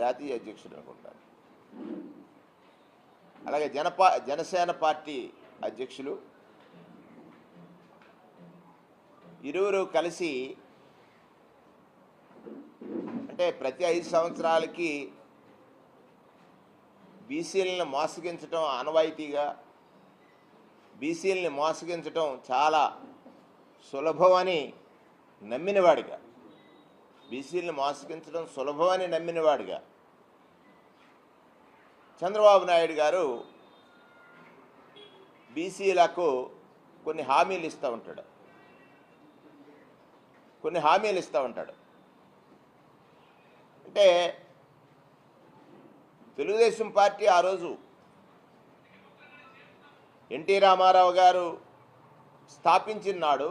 జాతీయ అధ్యక్షుడు అనుకుంటాను. అలాగే జనసేన పార్టీ అధ్యక్షులు ఇరువురు కలిసి అంటే ప్రతి 5 సంవత్సరాలకి బీసీలను మోసగించడం ఆనవాయితీగా, బీసీలని మోసగించడం చాలా సులభమని నమ్మినవాడిగా, బీసీలను మోసగించడం సులభమని నమ్మినవాడిగా చంద్రబాబు నాయుడు గారు బీసీలకు కొన్ని హామీలు ఇస్తూ ఉంటాడు. అంటే తెలుగుదేశం పార్టీ ఆ రోజు ఎన్టీ రామారావు గారు స్థాపించిన నాడు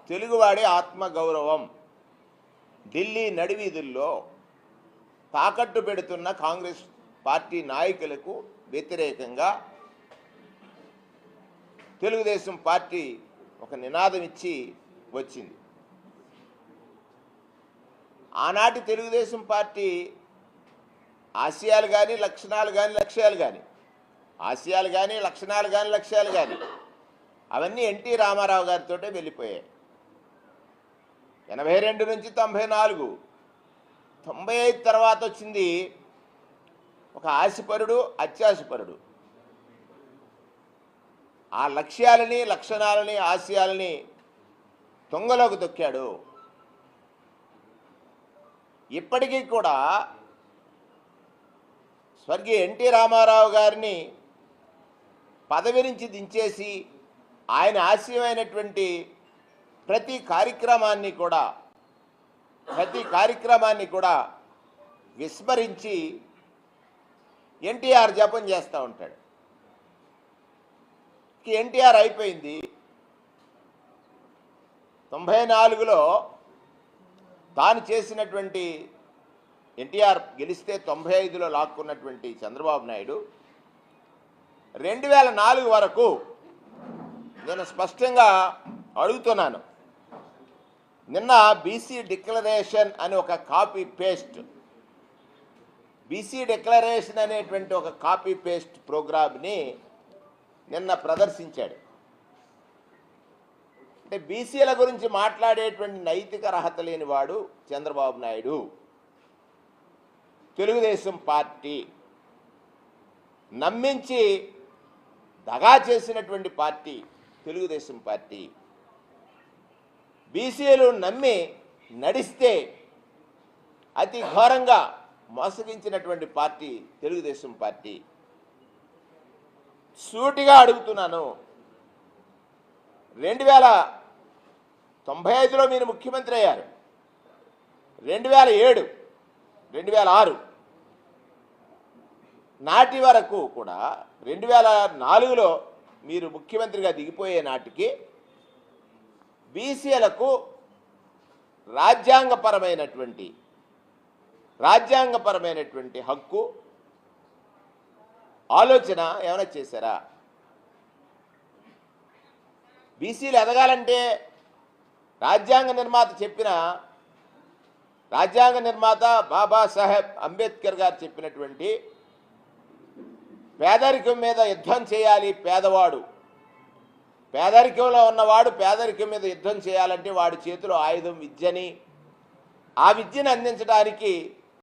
తెలుగువాడి ఆత్మగౌరవం ఢిల్లీ నడివీధుల్లో తాకట్టు పెడుతున్న కాంగ్రెస్ పార్టీ నాయకులకు వ్యతిరేకంగా తెలుగుదేశం పార్టీ ఒక నినాదం ఇచ్చి వచ్చింది. ఆనాటి తెలుగుదేశం పార్టీ ఆశయాలు కానీ లక్షణాలు కానీ లక్ష్యాలు కానీ అవన్నీ ఎన్టీ రామారావు గారితో వెళ్ళిపోయాయి. 82 నుంచి 94, 95 తర్వాత వచ్చింది ఒక ఆశపరుడు, అత్యాశపరుడు. ఆ లక్ష్యాలని, లక్షణాలని, ఆశయాలని తొంగలోకి తొక్కాడు. ఇప్పటికీ కూడా స్వర్గీయ ఎన్టీ రామారావు గారిని పదవి నుంచి దించేసి ఆయన ఆశయమైనటువంటి ప్రతి కార్యక్రమాన్ని కూడా విస్మరించి ఎన్టీఆర్ జపం చేస్తూ ఉంటాడు. ఎన్టీఆర్ అయిపోయింది. 94లో తాను చేసినటువంటి, ఎన్టీఆర్ గెలిస్తే 95లో లాక్కున్నటువంటి చంద్రబాబు నాయుడు 2004 వరకు నేను స్పష్టంగా అడుగుతున్నాను. నిన్న బీసీ డిక్లరేషన్ అని ఒక కాపీ పేస్ట్, బీసీ డిక్లరేషన్ అనేటువంటి ఒక కాపీ పేస్ట్ ప్రోగ్రామ్ని నిన్న ప్రదర్శించాడు. అంటే బీసీల గురించి మాట్లాడేటువంటి నైతిక అర్హత లేనివాడు చంద్రబాబు నాయుడు. తెలుగుదేశం పార్టీ నమ్మించి దగా చేసినటువంటి పార్టీ తెలుగుదేశం పార్టీ. బీసీలు నమ్మి నడిస్తే అతి ఘోరంగా మోసగించినటువంటి పార్టీ తెలుగుదేశం పార్టీ. సూటిగా అడుగుతున్నాను, 1995లో మీరు ముఖ్యమంత్రి అయ్యారు. 2007, 2006 నాటి వరకు కూడా 2004లో మీరు ముఖ్యమంత్రిగా దిగిపోయే నాటికి బీసీలకు రాజ్యాంగపరమైనటువంటి హక్కు, ఆలోచన ఏమైనా చేశారా? బీసీలు ఎదగాలంటే రాజ్యాంగ నిర్మాత బాబాసాహెబ్ అంబేద్కర్ గారు చెప్పినటువంటి పేదరికం మీద యుద్ధం చేయాలి. పేదరికంలో ఉన్నవాడు పేదరికం మీద యుద్ధం చేయాలంటే వాడి చేతిలో ఆయుధం విద్యని, ఆ విద్యను అందించడానికి